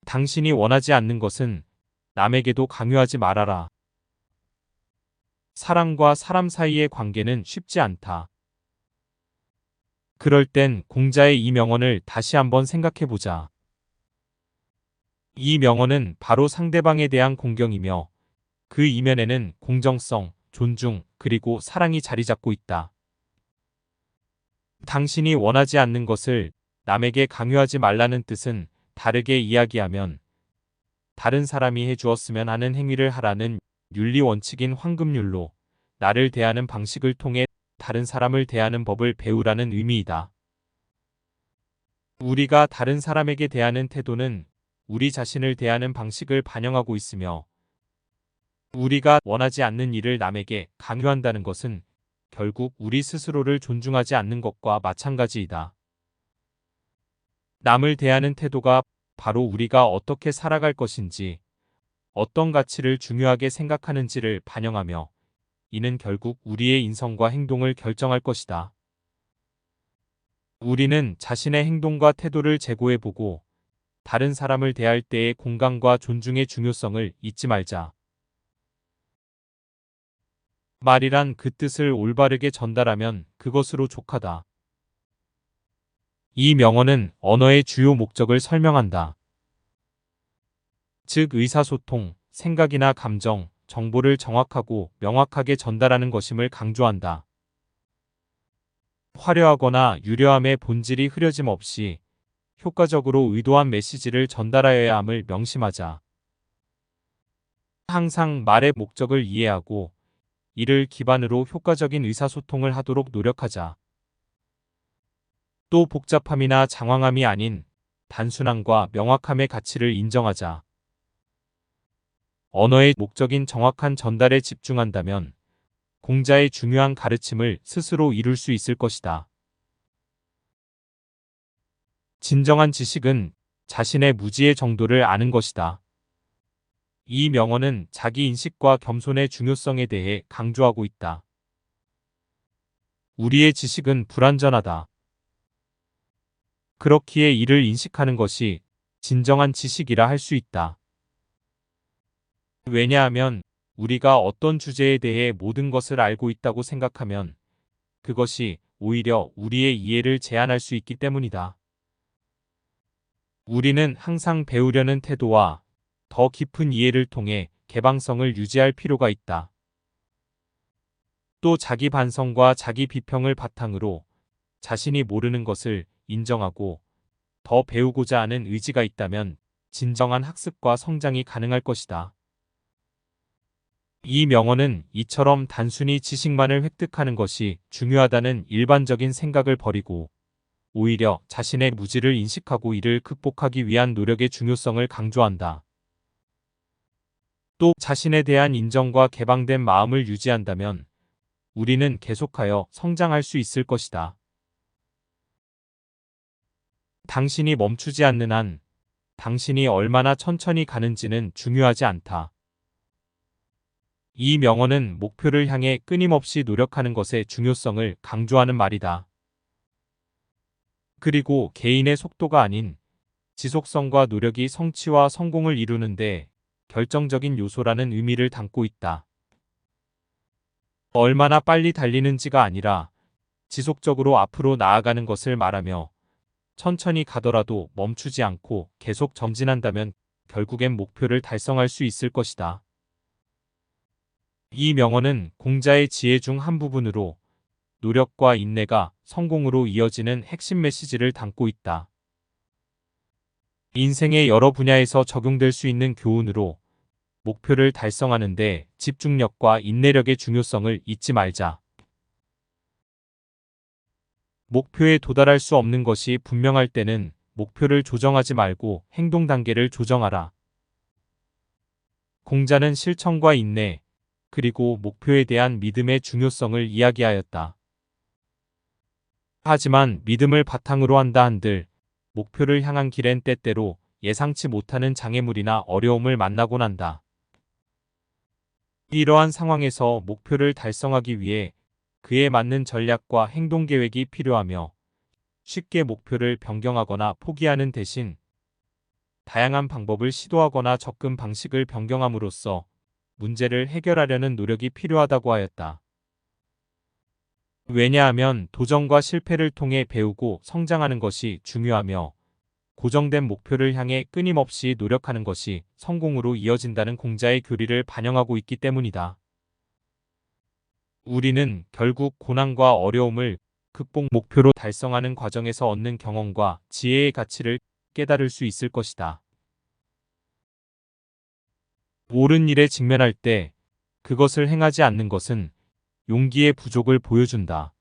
당신이 원하지 않는 것은 남에게도 강요하지 말아라. 사람과 사람 사이의 관계는 쉽지 않다. 그럴 땐 공자의 이 명언을 다시 한번 생각해 보자. 이 명언은 바로 상대방에 대한 공경이며 그 이면에는 공정성, 존중, 그리고 사랑이 자리 잡고 있다. 당신이 원하지 않는 것을 남에게 강요하지 말라는 뜻은 다르게 이야기하면 다른 사람이 해주었으면 하는 행위를 하라는 윤리 원칙인 황금률로 나를 대하는 방식을 통해 다른 사람을 대하는 법을 배우라는 의미이다. 우리가 다른 사람에게 대하는 태도는 우리 자신을 대하는 방식을 반영하고 있으며 우리가 원하지 않는 일을 남에게 강요한다는 것은 결국 우리 스스로를 존중하지 않는 것과 마찬가지이다. 남을 대하는 태도가 바로 우리가 어떻게 살아갈 것인지, 어떤 가치를 중요하게 생각하는지를 반영하며 이는 결국 우리의 인성과 행동을 결정할 것이다. 우리는 자신의 행동과 태도를 재고해보고 다른 사람을 대할 때의 공감과 존중의 중요성을 잊지 말자. 말이란 그 뜻을 올바르게 전달하면 그것으로 족하다. 이 명언은 언어의 주요 목적을 설명한다. 즉 의사소통, 생각이나 감정, 정보를 정확하고 명확하게 전달하는 것임을 강조한다. 화려하거나 유려함의 본질이 흐려짐 없이 효과적으로 의도한 메시지를 전달하여야 함을 명심하자. 항상 말의 목적을 이해하고 이를 기반으로 효과적인 의사소통을 하도록 노력하자. 또 복잡함이나 장황함이 아닌 단순함과 명확함의 가치를 인정하자. 언어의 목적인 정확한 전달에 집중한다면 공자의 중요한 가르침을 스스로 이룰 수 있을 것이다. 진정한 지식은 자신의 무지의 정도를 아는 것이다. 이 명언은 자기 인식과 겸손의 중요성에 대해 강조하고 있다. 우리의 지식은 불완전하다. 그렇기에 이를 인식하는 것이 진정한 지식이라 할 수 있다. 왜냐하면 우리가 어떤 주제에 대해 모든 것을 알고 있다고 생각하면 그것이 오히려 우리의 이해를 제한할 수 있기 때문이다. 우리는 항상 배우려는 태도와 더 깊은 이해를 통해 개방성을 유지할 필요가 있다. 또 자기 반성과 자기 비평을 바탕으로 자신이 모르는 것을 인정하고 더 배우고자 하는 의지가 있다면 진정한 학습과 성장이 가능할 것이다. 이 명언은 이처럼 단순히 지식만을 획득하는 것이 중요하다는 일반적인 생각을 버리고 오히려 자신의 무지를 인식하고 이를 극복하기 위한 노력의 중요성을 강조한다. 또 자신에 대한 인정과 개방된 마음을 유지한다면 우리는 계속하여 성장할 수 있을 것이다. 당신이 멈추지 않는 한 당신이 얼마나 천천히 가는지는 중요하지 않다. 이 명언은 목표를 향해 끊임없이 노력하는 것의 중요성을 강조하는 말이다. 그리고 개인의 속도가 아닌 지속성과 노력이 성취와 성공을 이루는데 결정적인 요소라는 의미를 담고 있다. 얼마나 빨리 달리는지가 아니라 지속적으로 앞으로 나아가는 것을 말하며 천천히 가더라도 멈추지 않고 계속 전진한다면 결국엔 목표를 달성할 수 있을 것이다. 이 명언은 공자의 지혜 중 한 부분으로 노력과 인내가 성공으로 이어지는 핵심 메시지를 담고 있다. 인생의 여러 분야에서 적용될 수 있는 교훈으로 목표를 달성하는 데 집중력과 인내력의 중요성을 잊지 말자. 목표에 도달할 수 없는 것이 분명할 때는 목표를 조정하지 말고 행동 단계를 조정하라. 공자는 실천과 인내, 그리고 목표에 대한 믿음의 중요성을 이야기하였다. 하지만 믿음을 바탕으로 한다 한들 목표를 향한 길엔 때때로 예상치 못하는 장애물이나 어려움을 만나곤 한다. 이러한 상황에서 목표를 달성하기 위해 그에 맞는 전략과 행동 계획이 필요하며 쉽게 목표를 변경하거나 포기하는 대신 다양한 방법을 시도하거나 접근 방식을 변경함으로써 문제를 해결하려는 노력이 필요하다고 하였다. 왜냐하면 도전과 실패를 통해 배우고 성장하는 것이 중요하며 고정된 목표를 향해 끊임없이 노력하는 것이 성공으로 이어진다는 공자의 교리를 반영하고 있기 때문이다. 우리는 결국 고난과 어려움을 극복 목표로 달성하는 과정에서 얻는 경험과 지혜의 가치를 깨달을 수 있을 것이다. 옳은 일에 직면할 때 그것을 행하지 않는 것은 용기의 부족을 보여준다.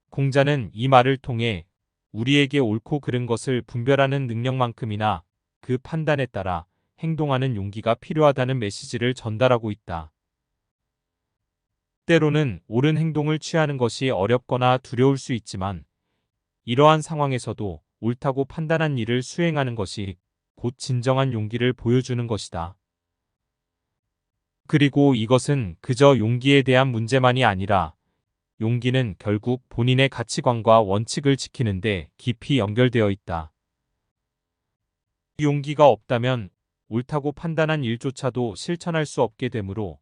공자는 이 말을 통해 우리에게 옳고 그른 것을 분별하는 능력만큼이나 그 판단에 따라 행동하는 용기가 필요하다는 메시지를 전달하고 있다. 때로는 옳은 행동을 취하는 것이 어렵거나 두려울 수 있지만 이러한 상황에서도 옳다고 판단한 일을 수행하는 것이 곧 진정한 용기를 보여주는 것이다. 그리고 이것은 그저 용기에 대한 문제만이 아니라 용기는 결국 본인의 가치관과 원칙을 지키는데 깊이 연결되어 있다. 용기가 없다면 옳다고 판단한 일조차도 실천할 수 없게 되므로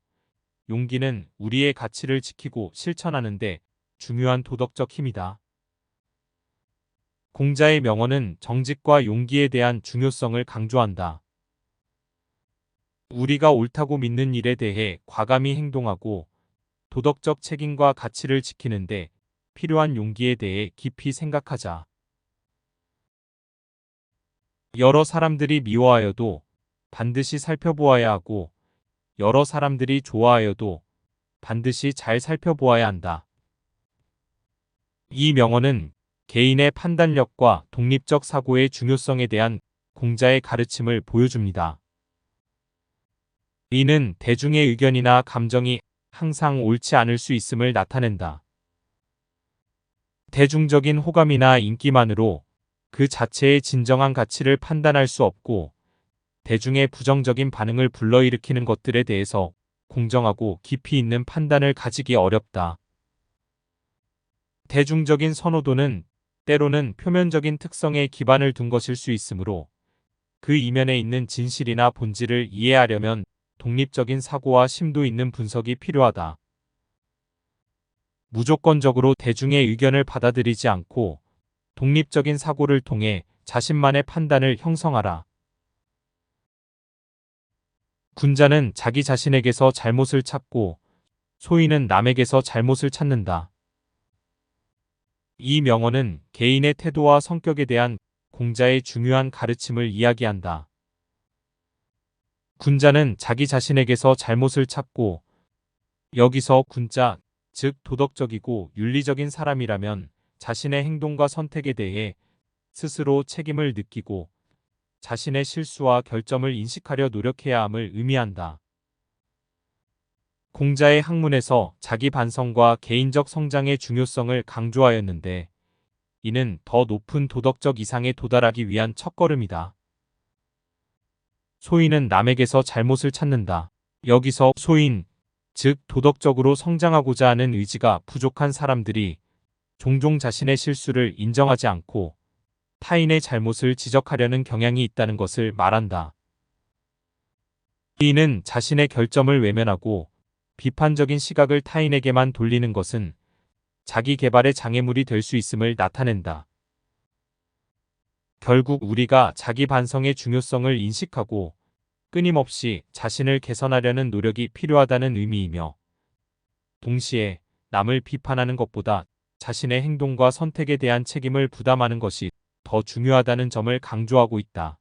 용기는 우리의 가치를 지키고 실천하는 데 중요한 도덕적 힘이다. 공자의 명언은 정직과 용기에 대한 중요성을 강조한다. 우리가 옳다고 믿는 일에 대해 과감히 행동하고 도덕적 책임과 가치를 지키는데 필요한 용기에 대해 깊이 생각하자. 여러 사람들이 미워하여도 반드시 살펴보아야 하고 여러 사람들이 좋아하여도 반드시 잘 살펴보아야 한다. 이 명언은 개인의 판단력과 독립적 사고의 중요성에 대한 공자의 가르침을 보여줍니다. 이는 대중의 의견이나 감정이 항상 옳지 않을 수 있음을 나타낸다. 대중적인 호감이나 인기만으로 그 자체의 진정한 가치를 판단할 수 없고 대중의 부정적인 반응을 불러일으키는 것들에 대해서 공정하고 깊이 있는 판단을 가지기 어렵다. 대중적인 선호도는 때로는 표면적인 특성에 기반을 둔 것일 수 있으므로 그 이면에 있는 진실이나 본질을 이해하려면 독립적인 사고와 심도 있는 분석이 필요하다. 무조건적으로 대중의 의견을 받아들이지 않고 독립적인 사고를 통해 자신만의 판단을 형성하라. 군자는 자기 자신에게서 잘못을 찾고 소인은 남에게서 잘못을 찾는다. 이 명언은 개인의 태도와 성격에 대한 공자의 중요한 가르침을 이야기한다. 군자는 자기 자신에게서 잘못을 찾고 여기서 군자, 즉 도덕적이고 윤리적인 사람이라면 자신의 행동과 선택에 대해 스스로 책임을 느끼고 자신의 실수와 결점을 인식하려 노력해야 함을 의미한다. 공자의 학문에서 자기 반성과 개인적 성장의 중요성을 강조하였는데 이는 더 높은 도덕적 이상에 도달하기 위한 첫걸음이다. 소인은 남에게서 잘못을 찾는다. 여기서 소인, 즉 도덕적으로 성장하고자 하는 의지가 부족한 사람들이 종종 자신의 실수를 인정하지 않고 타인의 잘못을 지적하려는 경향이 있다는 것을 말한다. 이는 자신의 결점을 외면하고 비판적인 시각을 타인에게만 돌리는 것은 자기 개발의 장애물이 될 수 있음을 나타낸다. 결국 우리가 자기 반성의 중요성을 인식하고 끊임없이 자신을 개선하려는 노력이 필요하다는 의미이며 동시에 남을 비판하는 것보다 자신의 행동과 선택에 대한 책임을 부담하는 것이 더 중요하다는 점을 강조하고 있다.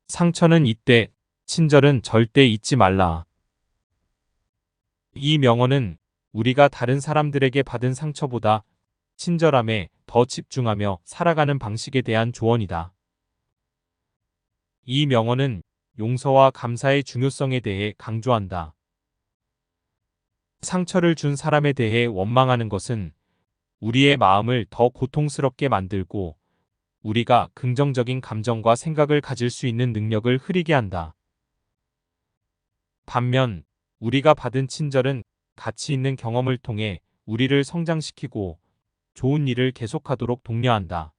상처는 있되 친절은 절대 잊지 말라. 이 명언은 우리가 다른 사람들에게 받은 상처보다 친절함에 더 집중하며 살아가는 방식에 대한 조언이다. 이 명언은 용서와 감사의 중요성에 대해 강조한다. 상처를 준 사람에 대해 원망하는 것은 우리의 마음을 더 고통스럽게 만들고 우리가 긍정적인 감정과 생각을 가질 수 있는 능력을 흐리게 한다. 반면 우리가 받은 친절은 가치 있는 경험을 통해 우리를 성장시키고 좋은 일을 계속하도록 독려한다.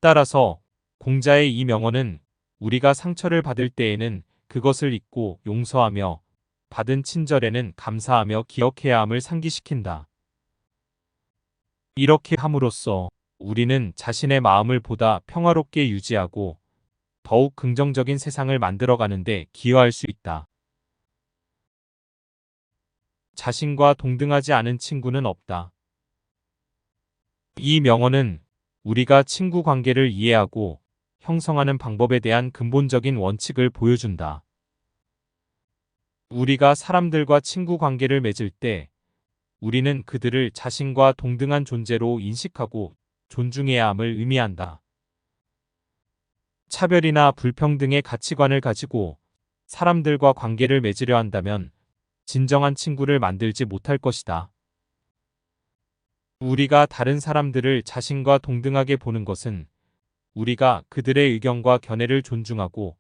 따라서 공자의 이 명언은 우리가 상처를 받을 때에는 그것을 잊고 용서하며 받은 친절에는 감사하며 기억해야 함을 상기시킨다. 이렇게 함으로써 우리는 자신의 마음을 보다 평화롭게 유지하고 더욱 긍정적인 세상을 만들어가는 데 기여할 수 있다. 자신과 동등하지 않은 친구는 없다. 이 명언은 우리가 친구 관계를 이해하고 형성하는 방법에 대한 근본적인 원칙을 보여준다. 우리가 사람들과 친구 관계를 맺을 때 우리는 그들을 자신과 동등한 존재로 인식하고 존중해야 함을 의미한다. 차별이나 불평등의 가치관을 가지고 사람들과 관계를 맺으려 한다면 진정한 친구를 만들지 못할 것이다. 우리가 다른 사람들을 자신과 동등하게 보는 것은 우리가 그들의 의견과 견해를 존중하고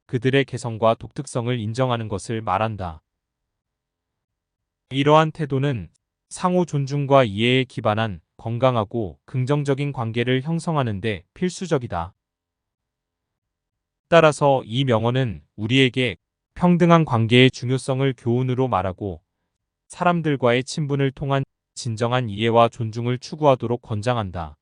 그들의 개성과 독특성을 인정하는 것을 말한다. 이러한 태도는 상호 존중과 이해에 기반한 건강하고 긍정적인 관계를 형성하는 데 필수적이다. 따라서 이 명언은 우리에게 평등한 관계의 중요성을 교훈으로 말하고 사람들과의 친분을 통한 진정한 이해와 존중을 추구하도록 권장한다.